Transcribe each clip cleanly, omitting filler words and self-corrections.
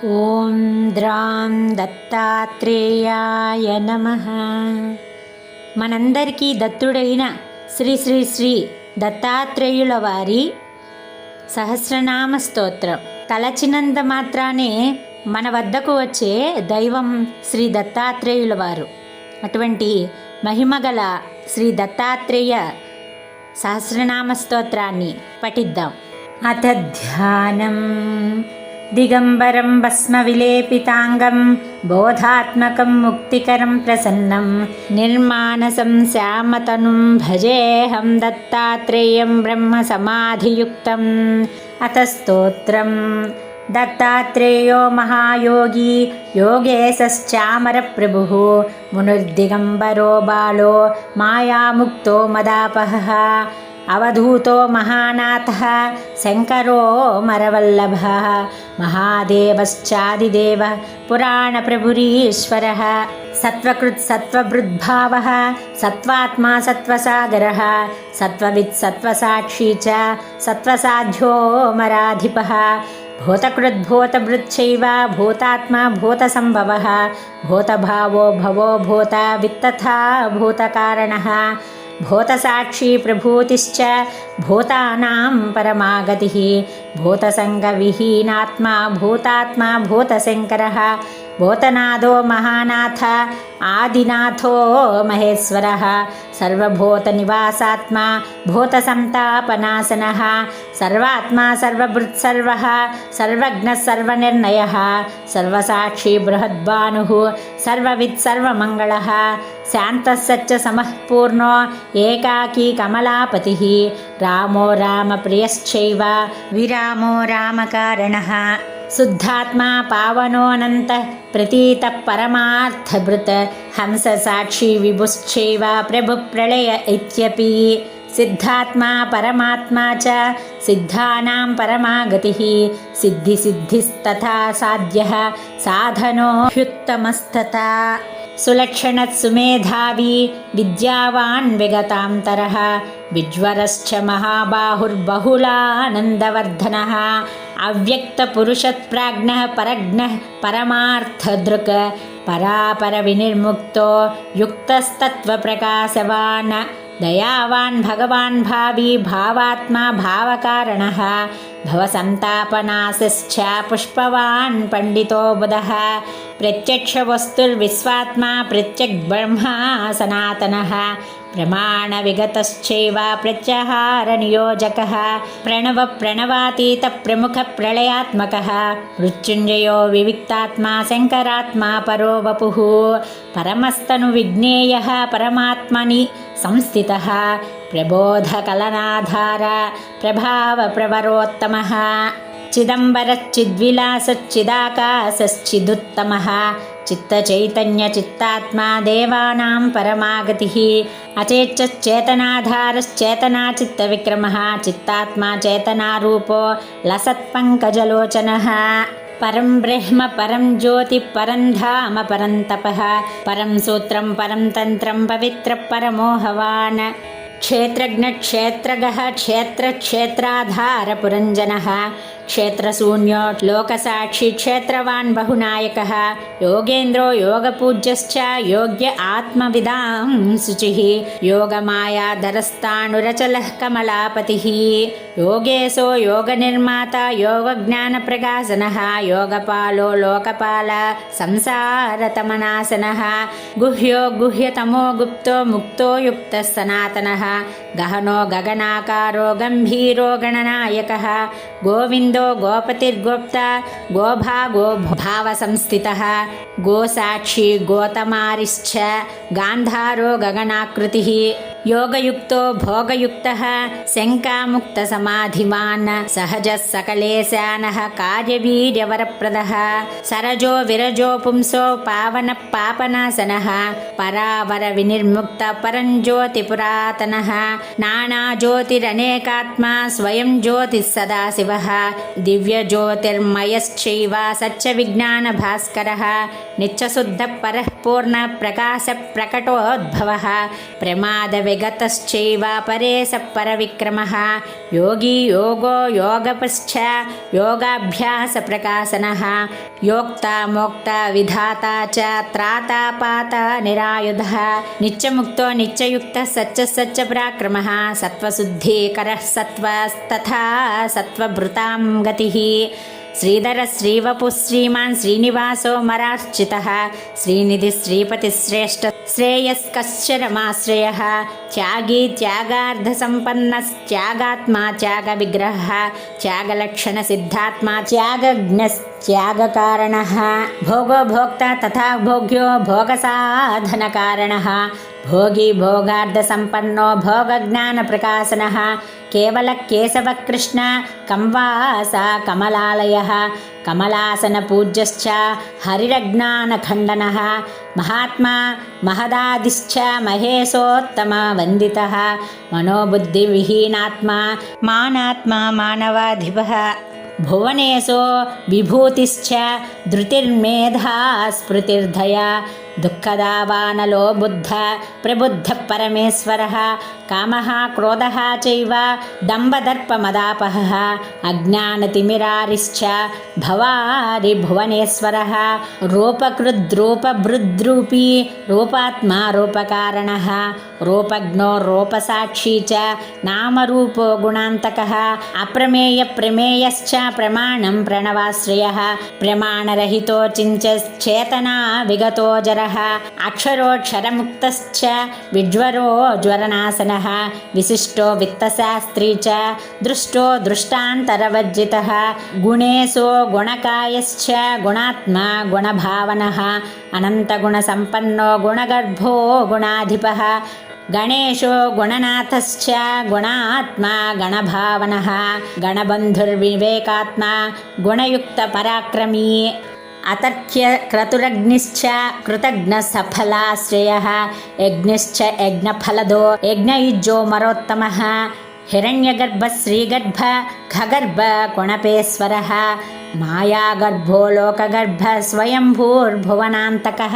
ఓం ద్రాం దత్తాత్రేయాయ నమః. మనందరికీ దత్తుడైన శ్రీ శ్రీ శ్రీ దత్తాత్రేయుల వారి సహస్రనామ స్తోత్రం. తలచినంత మాత్రానే మన వద్దకు వచ్చే దైవం శ్రీ దత్తాత్రేయుల వారు. అటువంటి మహిమగల శ్రీ దత్తాత్రేయ సహస్రనామ స్తోత్రాన్ని పఠిద్దాం. అథ ధ్యానం. దిగంబరం భస్మ విలేపితాంగం బోధాత్మకం ముక్తికరం ప్రసన్నం నిర్మానసం శ్యామతనుం భజేహం దత్తాత్రేయం బ్రహ్మ సమాధియుక్తం. అథ స్తోత్రం. దత్తాత్రేయో మహాయోగి యోగేశశ్చామర ప్రభుః మునుర్దిగంబరో బాలో మాయాముక్తో మదాపహః అవధూతో మహానాథః శంకరో మరవల్లభః మహాదేవశ్చాదిదేవః పురాణప్రభురీశ్వరः సత్వకృత్ సత్వభృద్భావः సత్వాత్మా సత్వసాగరः సత్వవిత్ సత్వసాక్షీ చ సత్వసాధ్యో మరాధిపः భూతకృద్భూతభృచ్చైవ భూతాత్మా భూతసంభవः భూతభావో భవో భూత విత్తథా భూతకారణः భూతసాక్షి ప్రభూతిశ్చ భూతానాం పరమాగతిః భూతసంగవిహీనాత్మా భూతాత్మా భూతశంకరः భూతనాథో మహానాథ ఆదినాథో మహేశ్వరः సర్వభూతనివాసాత్మా భూతసంతాపనాశనः సర్వాత్మా సర్వభృత్సర్వः సర్వజ్ఞः సర్వనిర్ణయः సర్వసాక్షి బృహద్భానుః సర్వవిత్ సర్వమంగళः శాంతः సచ్చ సమః పూర్ణో ఏకాకీ కమలాపతిః రామో రామప్రియశ్చైవ విరామో రామకారణः శుద్ధాత్మా పావనోనంతః ప్రతీతః పరమార్థభృత్ హంస సాక్షి విభుశ్చైవ ప్రభుప్రళయ ఇత్యపి. సిద్ధాత్మా పరమాత్మా చ సిద్ధానాం పరమాగతిః సిద్ధిసిద్ధిస్తథా సాధ్యః సాధనో హ్యుత్తమస్తథా. సులక్షణః సుమేధావి విద్యావాన్ విగతాంతరః విజ్వరశ్చ మహాబాహుర్బహుళానందవర్ధనः అవ్యక్తపురుషత్ప్రాజ్ఞః పరజ్ఞః పరమార్థదృక్ పరాపరవినిర్ముక్తో యుక్తస్తత్వప్రకాశవాన్ దయావాన్ భగవాన్ భావి భావాత్మా భావకారణः భవసంతాపనాశశ్చ పుష్పవాన్ పండితో బుధः ప్రత్యక్షవస్తుర్విశ్వాత్మా ప్రత్యగ్బ్రహ్మా సనాతనः ప్రమాణవిగతశ్చైవ ప్రత్యహారనియోజకः ప్రణవాతీతప్రముఖప్రళయాత్మకः మృత్యుంజయో వివిక్తాత్మా శంకరాత్మా పరో వపుః పరమస్తనువిజ్ఞేయः పరమాత్మని సంస్థితः ప్రబోధకలనాధార ప్రభావప్రవరోత్తమः చిదంబరశ్చిద్విలాసశ్చిదాకాశశ్చిదుత్తమः చిత్తచైతన్యచిత్తాత్మా దేవానాం పరమాగతిః అచేతశ్చేతనాధారశ్చేతనాచిత్తవిక్రమः చిత్తాత్మా చేతనారూపో లసత్పంకజలోచనः పరం బ్రహ్మ పరం జ్యోతి పరం ధామ పరం తపః పరం సూత్రం పరం తంత్రం పవిత్ర పరమోహవాన్ క్షేత్రజ్ఞ క్షేత్రగః క్షేత్రక్షేత్రాధార పురంజనః క్షేత్రశూన్యో లోకసాక్షి క్షేత్రవాన్ బహునాయకः యోగేంద్రో యోగపూజ్యశ్చ యోగ్య ఆత్మవిదాం శుచిః యోగమాయాధరస్థాణురచలః కమలాపతిః యోగేశో యోగనిర్మాత యోగజ్ఞానప్రకాశనः యోగపాలో లోకపాల సంసారతమనాశనः గుహ్యో గుహ్యతమో గుప్తో ముక్తో యుక్తः సనాతనः గహనో గగనాకారో గంభీరో గణనాయకः గోవిందో గోపతిర్గోప్త గోభాగో భావసంస్థితः గోసాక్షి గోతమారిశ్చ గాంధారో గగనాకృతిః యోగయుక్తో భోగయుక్తః శంకాముక్తసమాధిమాన్ సహజः సకలేశానः కార్యవీర్యవరప్రదः సరజో విరజో పుంసో పావన పాపనాశనः పరావర వినిర్ముక్త పరంజ్యోతి పురాతనः నానాజ్యోతిరనేకాత్మా స్వయం జ్యోతిః సదాశివः దివ్యజ్యోతిర్మయశ్చైవ సత్యవిజ్ఞానభాస్కరः నిత్యశుద్ధ పరః పూర్ణ ప్రకాశ ప్రకటోద్భవः ప్రమాద गतश्चैव परे स परविक्रमः योगी योगो योगपश्च योगाभ्यासप्रकाशनः योक्ता मोक्ता विधाता च त्राता पाता निरायुधः नित्यमुक्तो नित्ययुक्तः सच्च सत्त्वशुद्धिकरः सत्त्वस्तथा सत्त्वभृतां गतिः श्रीधर श्रीवपुः श्रीमान् श्रीनिवासो मरार्चितः श्रीनिधि श्रीपतिश्रेष्ठ श्रेयस्कश्चरमाश्रयः त्यागी त्यागार्धसम्पन्नस्त्यागात्मा त्यागविग्रहः त्यागलक्षणसिद्धात्मा त्यागज्ञस्त्यागकारणः भोगो भोक्ता तथा भोग्यो भोगसाधनकारणः भोगी भोगार्धसम्पन्नो भोगज्ञानप्रकाशनः केवलकेशवकृष्ण कंवासा कमलालयः कमलासनपूज्यश्च हरिरज्ञानखण्डनः महात्मा महदादिश्च महेशोत्तमवन्दितः मनोबुद्धिविहीनात्मा मानात्मा मानवाधिपः भुवनेशो विभूतिश्च धृतिर्मेधा स्मृतिर्धया दुःखदावानलो बुद्ध प्रबुद्ध परमेश्वरः कामः क्रोधः चैव दम्भदर्पमदापहः अज्ञानतिमिरारिश्च भवारि भुवनेश्वरः रूपकृद्रूपभृद्रूपी रूपात्मा रूपकारणः रूपज्ञो रूपसाक्षी च नामरूपो गुणान्तकः अप्रमेय प्रमेयश्च प्रमाणं प्रणवाश्रयः प्रमाणरहितो चिञ्चेतना विगतो जरः अक्षरोक्षरमुक्तश्च विज्वरो ज्वरनाशनः विशिष्टो वित्तशास्त्री च दृष्टो दृष्टान्तरवर्जितः गुणेशो गुणकायश्च गुणात्मा गुणभावनः अनन्तगुणसम्पन्नो गुणगर्भो गुणाधिपः गणेशो गुणनाथश्च गुणात्मा गणभावनः गणबन्धुर्विवेकात्मा गुणयुक्तपराक्रमी अतर्क्य क्रतुरग्निश्च कृतघ्नसफलाश्रयः यज्ञश्च यज्ञफलदो यज्ञयुज्यो मरोत्तमः हिरण्यगर्भ श्रीगर्भ खगर्भ कुणपेश्वरः मायागर्भो लोकगर्भ स्वयंभूर्भुवनान्तकः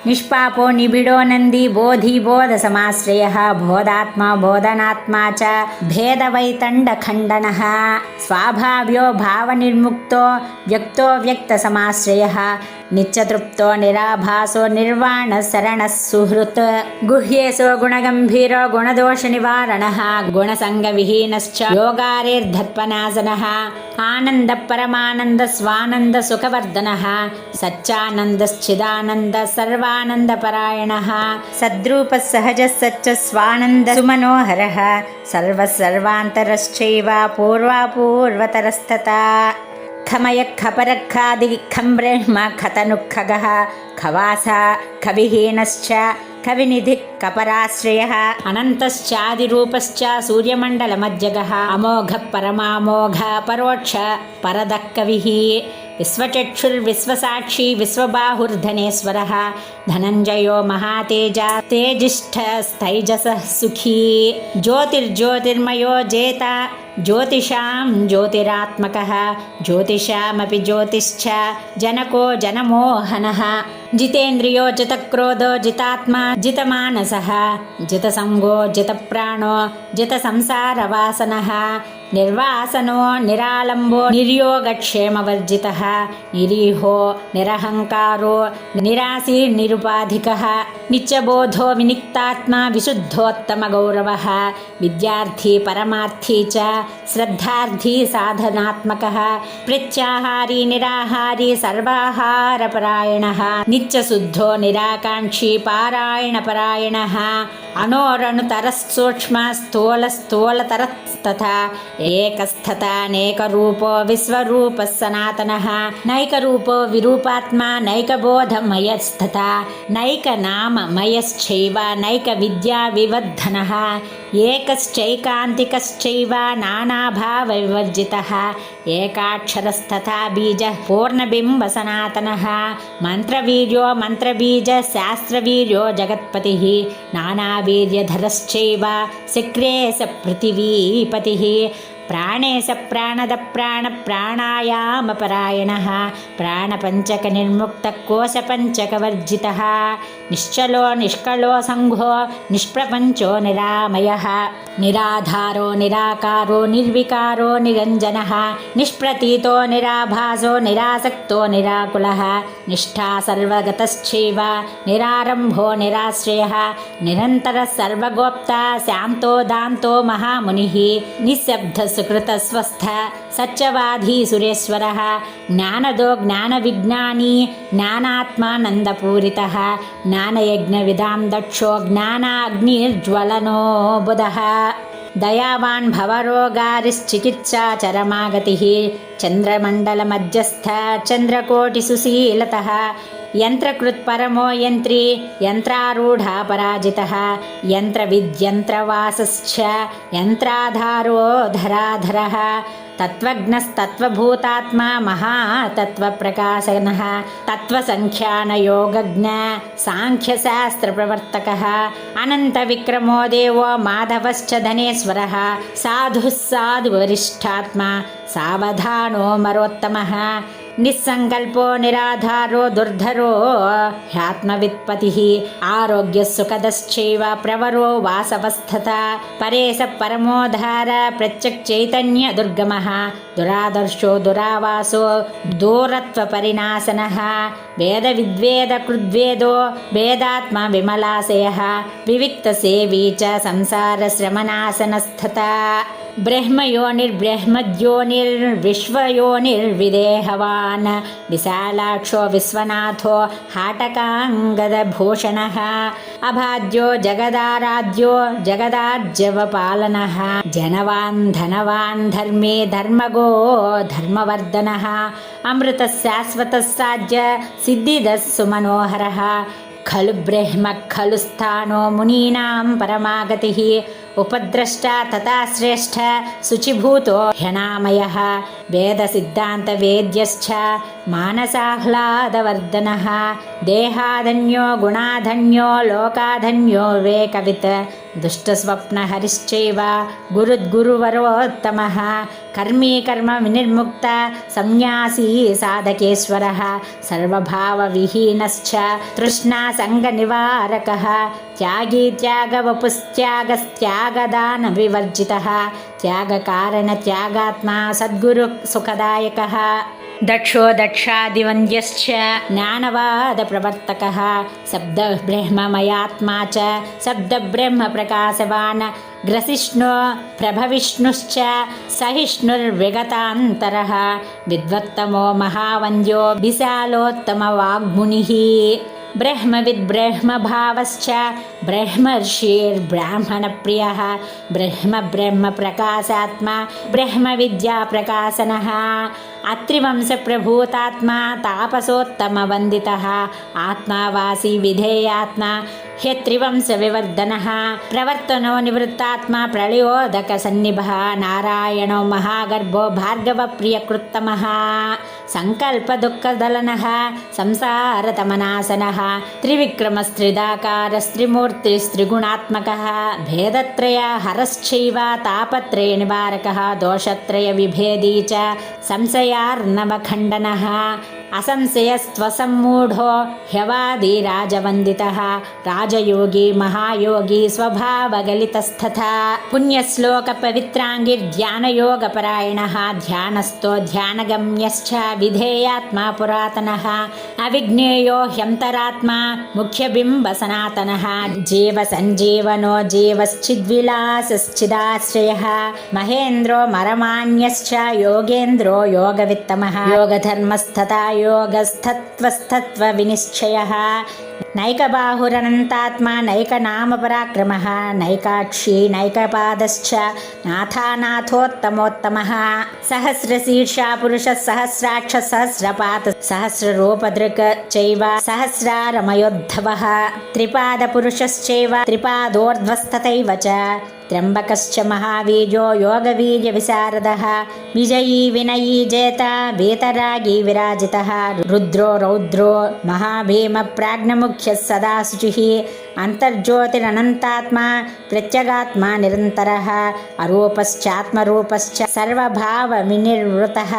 निष्पापो निबिडो नन्दी बोधिबोधसमाश्रयः बोधात्मा बोधनात्मा च भेदवैतण्डखण्डनः स्वाभाव्यो भावनिर्मुक्तो व्यक्तो व्यक्तसमाश्रयः नित्यतृप्तो निराभासो निर्वाणशरणः सुहृत् गुह्येशो गुणगम्भीरो गुणदोषनिवारणः गुणसङ्गविहीनश्च योगारेर्धत्पनासनः आनन्दपरमानन्द स्वानंद सुखवर्धनः सच्चानन्दश्चिदानन्द सर्वानन्दपरायणः सद्रूपः सहजः सच्च स्वानन्द सुमनोहरः सर्वसर्वान्तरश्चैव पूर्वापूर्वतरस्तथा खमय खपरखादि खं ब्रह्म खतनुखगः खवासा कविहीनश्च कविनिधि कपराश्रयः अनन्तश्चादिरूपश्च सूर्यमण्डलमज्जगः अमोघ परमामोघ परोक्ष परदः कविः विश्वचक्षुर्विश्वसाक्षी विश्वबाहुर्धनेश्वरः धनञ्जयो महातेजा तेजिष्ठस्तैजसः सुखी ज्योतिर्ज्योतिर्मयो जेता ज्योतिषां ज्योतिरात्मकः ज्योतिषामपि ज्योतिश्च जनको जनमोहनः जितेन्द्रियो जितक्रोधो जितात्मा जितमानसः जितसङ्गो जितप्राणो जितसंसारवासनः निर्वासनो निरालम्बो निर्योगक्षेमवर्जितः निरीहो निरहङ्कारो निराशीर्निरुपाधिकः नित्यबोधो विनिक्तात्मा विशुद्धोत्तमगौरवः विद्यार्थी परमार्थी च श्रद्धार्थी साधनात्मकः प्रत्याहारी निराहारी सर्वाहारपरायणः नित्यशुद्धो निराकाङ्क्षी पारायणपरायणः अणोरणुतरस्सूक्ष्मस्थूलस्थूलतरस्तथा एकस्तथानेकरूपो विश्वरूपः सनातनः नैकरूपो विरूपात्मा नैकबोधमयस्तथा नैकनाममयश्चैव नैकविद्याविवर्धनः एकश्चैकान्तिकश्चैव नानाभावविवर्जितः एकाक्षरस्तथा बीजः पूर्णबिम्बसनातनः मन्त्रवीर्यो मन्त्रबीजः शास्त्रवीर्यो जगत्पतिः नानावीर्यधरश्चैव शक्रेश पृथिवीपतिः ప్రాణేశ ప్రాణద ప్రాణ ప్రాణాయామపరాయణః ప్రాణపంచక నిర్ముక్త కోశపంచకవర్జితః నిశ్చలో నిష్కళో సంఘో నిష్ప్రపంచో నిరామయః నిరాధారో నిరాకారో నిర్వికారో నిరంజనః నిష్ప్రతీతో నిరాభాసో నిరాసక్తో నిరాకులః నిష్ఠా సర్వగతశ్చైవ నిరారంభో నిరాశ్రయః నిరంతర సర్వగోప్త శాంతో దాంతో మహామునిః నిశ్శబ్ద సుకృత స్వస్థ సత్యవాధీ సురేశ్వరః జ్ఞానదో జ్ఞానవిజ్ఞానీ జ్ఞానాత్మానందపూరితః జ్ఞానయజ్ఞవిదాం దక్షో జ్ఞానాగ్నిర్జ్వలనో బుధః దయావాన్ భవరోగారిశ్చికిత్సా చరమాగతిః చంద్రమండలమధ్యస్థ చంద్రకోటిసుశీలతః యంత్రకృత్పరమో యంత్రీ యంత్రారూఢా పరాజితః యంత్రవిద్యంత్రవాసశ్చ యంత్రాధారో ధరాధరः తత్వజ్ఞస్తత్వభూతాత్మా మహాతత్వప్రకాశనః తత్వసంఖ్యానయోగజ్ఞ సాంఖ్యశాస్త్రప్రవర్తకः అనంతవిక్రమో దేవో మాధవశ్చ ధనేశ్వరः సాధుః సాధువరిష్ఠాత్మా సావధానో మరోత్తమः నిస్సంకల్పో నిరాధారో దుర్ధరో హ్యాత్మవిత్పతిః ఆరోగ్యసుఖదశ్చైవ ప్రవరో వాసవస్థత పరేశ పరమోధార ప్రత్యక్చైతన్య దుర్గమః దురాదర్శో దురావాసో దూరత్వపరినాశనః వేద విద్వేద కృద్వేదో వేదాత్మ విమలాశయః వివిక్తసేవీ చ సంసారశ్రమనాశనస్థత బ్రహ్మయోనిర్బ్రహ్మజ్యోనిర్విశ్వయోనిర్విదేహవాన్ విశాలాక్షో విశ్వనాథో హాటకాంగదభూషణః అభాద్యో జగదారాధ్యో జగదార్జవపాలనః జనవాన్ ధనవాన్ ధర్మే ధర్మగో ధర్మవర్ధనః అమృత శాశ్వత సాధ్య సిద్ధిదః సుమనోహరః ఖలు బ్రహ్మ ఖలు స్థానో మునీనాం పరమాగతిః ఉపద్రష్ట తథా శ్రేష్ఠ శుచిభూతో హ్యనామయః వేద సిద్ధాంత వేద్యశ్చ మానసాహ్లాదవర్ధనః దేహాధన్యో గుణాధన్యో లోకాధన్యో వివేకవిత్ దుష్టస్వప్నహరిశ్చైవ గురుద్గురువరోత్తమః కర్మీ కర్మ వినిర్ముక్త సన్యాసీ సాధకేశ్వరः సర్వభావవిహీనశ్చ తృష్ణా సంగనివారకः త్యాగీ త్యాగవపుస్త్యాగస్త్యాగదాన వివర్జితः త్యాగకారణ త్యాగాత్మా సద్గురు సుఖదాయకः దక్షో దక్షాదివంద్యశ్చ జ్ఞానవాద ప్రవర్తకः శబ్ద బ్రహ్మమయాత్మా చ శబ్ద బ్రహ్మ ప్రకాశవాన్ గ్రసిష్ణో ప్రభవిష్ణుశ్చ సహిష్ణుర్విగతాంతరः విద్వత్తమో మహావంద్యో విశాలోత్తమ వాగ్మునిః బ్రహ్మవిద్ బ్రహ్మభావశ్చ బ్రహ్మర్షిర్బ్రాహ్మణప్రియः బ్రహ్మ బ్రహ్మ ప్రకాశాత్మా బ్రహ్మ విద్యా ప్రకాశనः అత్రివంశప్రభూతాత్మా తాపసోత్తమవందితः ఆత్మావాసీ విధేయాత్మా హ్యత్రివంశవివర్ధనः ప్రవర్తనో నివృత్తాత్మా ప్రళయోదక సన్నిభः నారాయణో మహాగర్భో భార్గవప్రియకృత్తమः సంకల్పదుఃఖదలనः సంసారతమనాశనः త్రివిక్రమస్త్రిదాకారస్త్రిమూర్తిస్త్రిగుణాత్మకः భేదత్రయ హరశ్చైవ తాపత్రయ నివారకः దోషత్రయ విభేదీ చ సంశయార్ణవఖండనः అసంశయస్త్వసమ్మూఢో హ్యవాది రాజవందితः రాజయోగి మహాయోగి స్వభావగలితస్తథా పుణ్యశ్లోక పవిత్రాంగిర్ధ్యానయోగపరాయణः ధ్యానస్థో ధ్యానగమ్యశ్చ విధేయాత్మా పురాతనः అవిజ్ఞేయో హ్యంతరాత్మా ముఖ్యబింబ సనాతనः జీవ సంజీవనో జీవశ్చిద్విలాసశ్చిదాశ్రయः మహేంద్రో మరమాన్యశ్చ యోగేంద్రో యోగవిత్తమः యోగధర్మస్తథా యోగస్థత్వస్తత్వ వినిశ్చయः నైకబాహురనంతాత్మా నైకనామపరాక్రమः నైకాక్షీ నైకపాదశ్చ నాథానాథోత్తమోత్తమः సహస్రశీర్షా పురుషः సహస్రాక్ష సహస్రపాత సహస్రరూపదృక్ చైవ సహస్రారమయోద్ధవः త్రిపాదపురుషశ్చైవ త్రిపాదోర్ధ్వస్తథైవ చ త్ర్యంబకశ్చ మహావీర్యో యోగవీర్య విశారదः విజయీ వినయీ జేత వేతరాగీ విరాజితः రుద్రో రౌద్రో మహాభీమ ప్రాజ్ఞముఖ్యः సదా శుచిః అంతర్జ్యోతిరనంతాత్మా ప్రత్యేగాత్మా నిరంతరః అరూపశ్చాత్మరూపశ్చ సర్వభావ వినిర్వృతః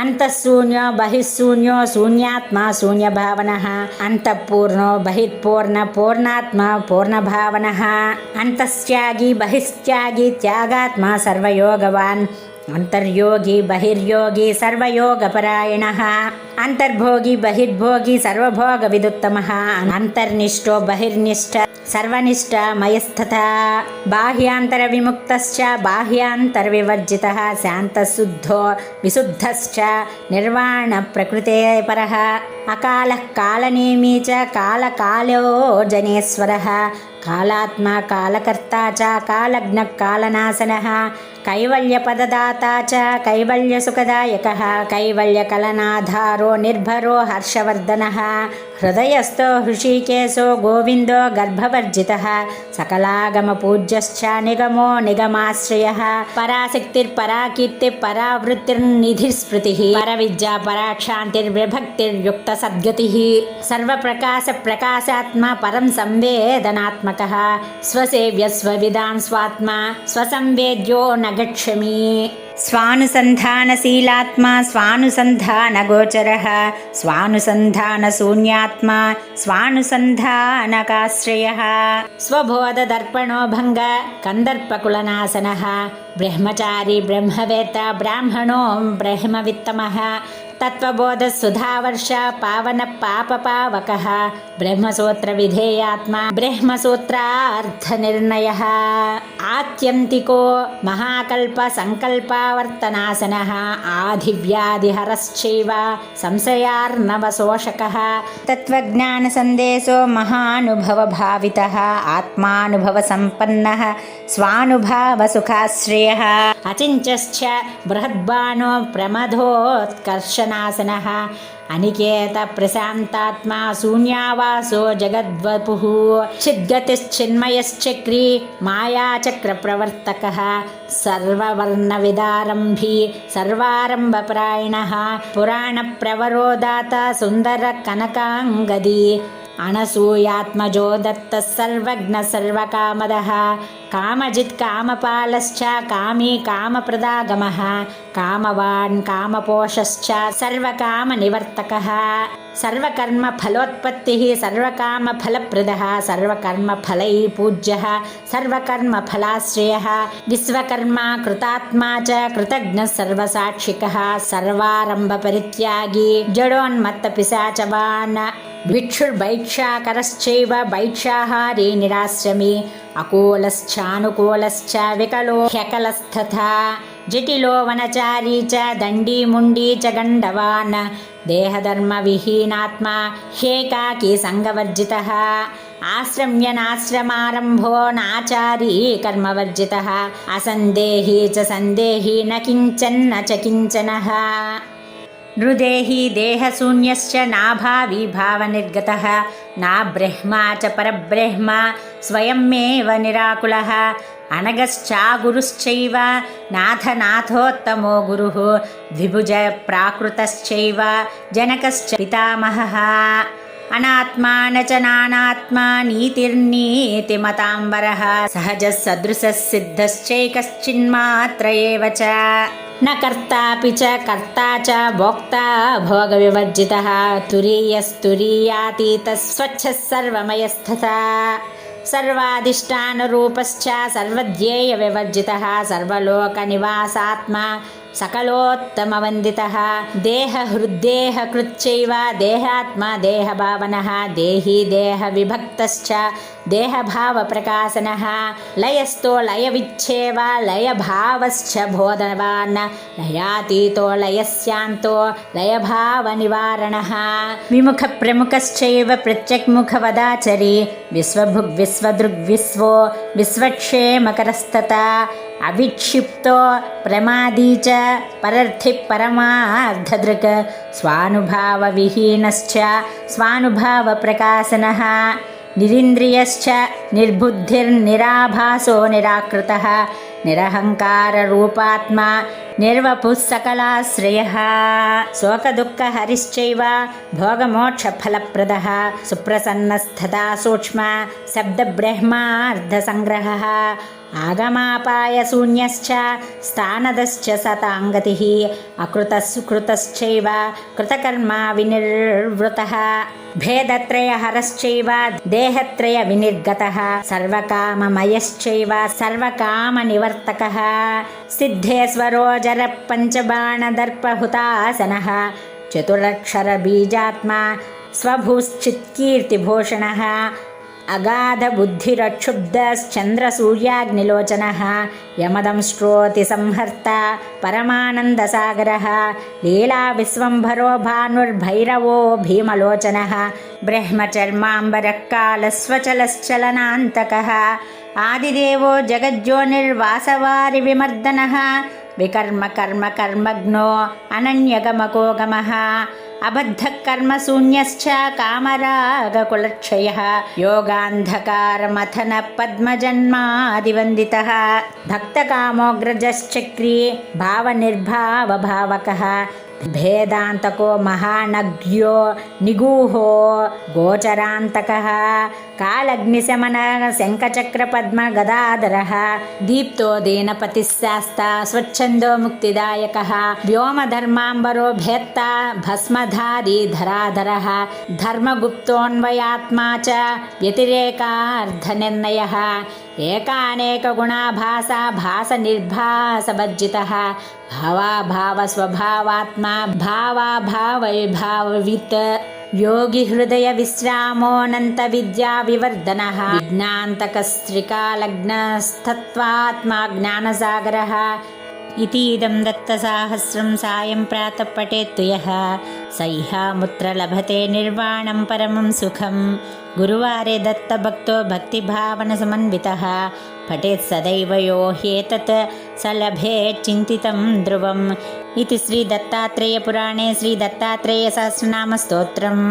అంతఃశూన్యో బహిఃశూన్యో శూన్యాత్మా శూన్యభావనః అంతఃపూర్ణో బహిఃపూర్ణ పూర్ణాత్మా పూర్ణభావనః అంతస్త్యాగి బహిస్త్యాగి త్యాగాత్మా సర్వయోగవాన్ అంతర్యోగి బహిర్యోగి సర్వయోగపరాయణః అంతర్భోగి బహిర్భోగి సర్వభోగ విదుత్తమః అంతర్నిష్టో బహిర్నిష్ట సర్వనిష్ట మయస్థితః బాహ్యాంతర విముక్తశ్చ బాహ్యాంతర వివర్జితః శాంతశుద్ధో విశుద్ధశ్చ నిర్వాణ ప్రకృతే పరః అకాలః కాలనేమీ చ కాలకాలో జనేశ్వరః కాలాత్మా కాలకర్తా చ కాలజ్ఞః కాలనాశనః కైవల్యపదదాతా చ కైవల్యసుఖదాయకః కైవల్యకలనాధారో నిర్భరో హర్షవర్ధనః హృదయస్థో హృషీకేశో గోవిందో గర్భవర్జితః సకలాగమపూజ్యశ్చ నిగమో నిగమాశ్రయః పరాశక్తిర్పరాకీర్తిః పరావృత్తిర్నిధిస్మృతిః పరవిద్యా పరాక్షాంతిర్విభక్తిర్యుక్త సద్గతిః సర్వప్రకాశ ప్రకాశాత్మా పరం సంవేదనాత్మకః స్వసేవ్య స్వవిదాన్ స్వాత్మా స్వసంవేద్యో నగక్షమి స్వానుసంధానశీలాత్మా స్వానుసంధానగోచరః స్వానుసంధానశూన్యాత్మా స్వానుసంధానకాశ్రయః స్వబోధదర్పణో భంగ కందర్పకులనాశనః బ్రహ్మచారి బ్రహ్మవేత్త బ్రాహ్మణో బ్రహ్మవిత్తమః తత్వబోధ సుధావర్ష పావన పాపపావకః బ్రహ్మసూత్ర విధేయాత్మా బ్రహ్మసూత్రార్థ నిర్ణయః ఆత్యంతికో మహాకల్ప సంకల్పావర్తనాశనః ఆధివ్యాధిహరశ్చైవ సంశయార్ణవశోషకః తత్వజ్ఞాన సందేశో మహానుభవ భావితః ఆత్మానుభవ సంపన్నః స్వానుభావ సుఖాశ్రయః అచించశ్చ బృహద్బాణో ప్రమదోత్కర్షనాశనః అనికేత ప్రశాంతాత్మా శూన్యావాసో జగద్వపుః చిద్గతిశ్చిన్మయశ్చక్రీ మాయాచక్ర ప్రవర్తకః సర్వవర్ణవిదారంభీ సర్వారంభపరాయణః పురాణ ప్రవరోదాత సుందర కనకాంగదీ అనసూయాత్మజో దత్త సర్వజ్ఞ సర్వకామదః కామజిత్ కామపాలశ్చ కామీ కామప్రదాగమః కామవాన్ కామపోషశ్చ సర్వకామ నివర్తకః సర్వకర్మ ఫలోత్పత్తిః సర్వకామ ఫలప్రదః సర్వకర్మ ఫలై పూజ్యః సర్వకర్మ ఫలాశ్రయః విశ్వకర్మ కృతాత్మా చ కృతజ్ఞ సర్వసాక్షికః సర్వారంభ పరిత్యాగి జడోన్మత్త పిశాచవాన్ భిక్షుర్భైక్షాకరశ్చైవ భైక్షాహారీ నిరాశ్రమి అకూలశ్చానుకూలశ్చ వికలో హ్యకలస్తథా జటిలో వనచారీ చ దండీ ముండీ చ గండవాన్ దేహధర్మ విహీనాత్మా హ్యేకాకీ సంగవర్జితః ఆశ్రమ్యనాశ్రమారంభో నాచారీ కర్మవర్జితః అసందేహీ చ సందేహీ న కించన్న చ కించనః నృదేహీ దేహశూన్యశ్చ నాభావీ భావనిర్గతః నా బ్రహ్మా చ పరబ్రహ్మ స్వయమేవ నిరాకులః అనగశ్చాగురుశ్చైవ నాథనాథోత్తమో గురుః ద్విభుజ ప్రాకృతశ్చైవ జనకశ్చ పితామహः అనాత్మా న చ నానాత్మా నీతిర్నీతిమతాంబరః సహజ సదృశ సిద్ధశ్చైకశ్చిన్మాత్ర ఏవ చ న కర్తాపి చ కర్తా చ భోక్తా భోగ వివర్జితః తురీయస్తురీయాతీతః స్వచ్ఛः సర్వమయస్థితः సర్వాధిష్టానరూపశ్చ సర్వధ్యేయ వివర్జితః సర్వలోక నివాసాత్మా సకలోత్తమవందితః దేహ హృద్దేహ కృచ్చైవ దేహాత్మా దేహభావనః దేహీ దేహ విభక్తశ్చ దేహభావ ప్రకాశనః లయస్థో లయవిచ్ఛేవ లయభావశ్చ బోధవాన్ లయాతీతో లయస్యాంతో లయభావ నివారణః విముఖ ప్రముఖశ్చైవ ప్రత్యక్ముఖవదాచరి విశ్వభుగ్ విశ్వదృగ్ విశ్వో విశ్వక్షేమకరస్తతా అవిక్షిప్తో ప్రమాదీ చ పరర్థి పరమార్థదృక్ స్వానుభావ విహీనశ్చ స్వానుభావ ప్రకాశనః నిరింద్రియశ్చ నిర్బుద్ధిర్నిరాభాసో నిరాకృతః నిరహంకార రూపాత్మా निर्वपुः सकलाश्रयः शोकदुःखहरिश्चैव भोगमोक्षफलप्रदः सुप्रसन्नस्तथा सूक्ष्म शब्दब्रह्मार्धसङ्ग्रहः आगमापायशून्यश्च स्थानदश्च सताङ्गतिः अकृतः सुकृतश्चैव कृतकर्मा विनिर्वृतः भेदत्रयहरश्चैव देहत्रयविनिर्गतः सर्वकाममयश्चैव सर्वकामनिवर्तकः सिद्धेश्वरो जरपञ्चबाणदर्पहुतासनः चतुरक्षरबीजात्मा स्वभूश्चित्कीर्तिभूषणः अगाधबुद्धिरक्षुब्धश्चन्द्रसूर्याग्निलोचनः यमदंष्ट्रोतिसंहर्ता परमानन्दसागरः लीलाविश्वम्भरो भानुर्भैरवो भीमलोचनः ब्रह्मचर्माम्बरः कालस्वचलश्चलनान्तकः आदिदेवो जगज्योनिर्वासवारिविमर्दनः विकर्मकर्मकर्मग्नो अनन्यगमकोगमः अबद्धकर्मशून्यश्च कामरागकुलक्षयः योगान्धकारमथनपद्मजन्मादिवन्दितः भक्तकामोऽग्रजश्चक्री भावनिर्भावभावकः भेदान्तको महानज्ञो निगूहो गोचरान्तकः कालग्निशमनः शङ्खचक्रपद्मगदाधरः दीप्तो दीनपतिस्शास्ता स्वच्छन्दो मुक्तिदायकः व्योमधर्माम्बरो भेत्ता भस्मधारी धराधरः धर्मगुप्तोऽन्वयात्मा च व्यतिरेकार्धनिर्णयः एकानेकगुणाभासा भासनिर्भासवर्जितः भावाभावस्वभावात्मा भावाभावविभाववित् योगी हृदय विश्रामोऽनन्तविद्याविवर्धनः विज्ञान्तकस्त्रिकालग्नस्तत्त्वात्मा ज्ञानसागरः इतीदं दत्तसाहस्रं सायं प्रातः पठेत्तु यः स इहामुत्र लभते निर्वाणं परमं सुखं गुरुवारे दत्तभक्तो भक्तिभावनसमन्वितः पठेत् सदैव यो ह्येतत् स लभेत् चिन्तितं ध्रुवम् इति श्रीदत्तात्रेयपुराणे श्रीदत्तात्रेयसहस्रनामस्तोत्रम्।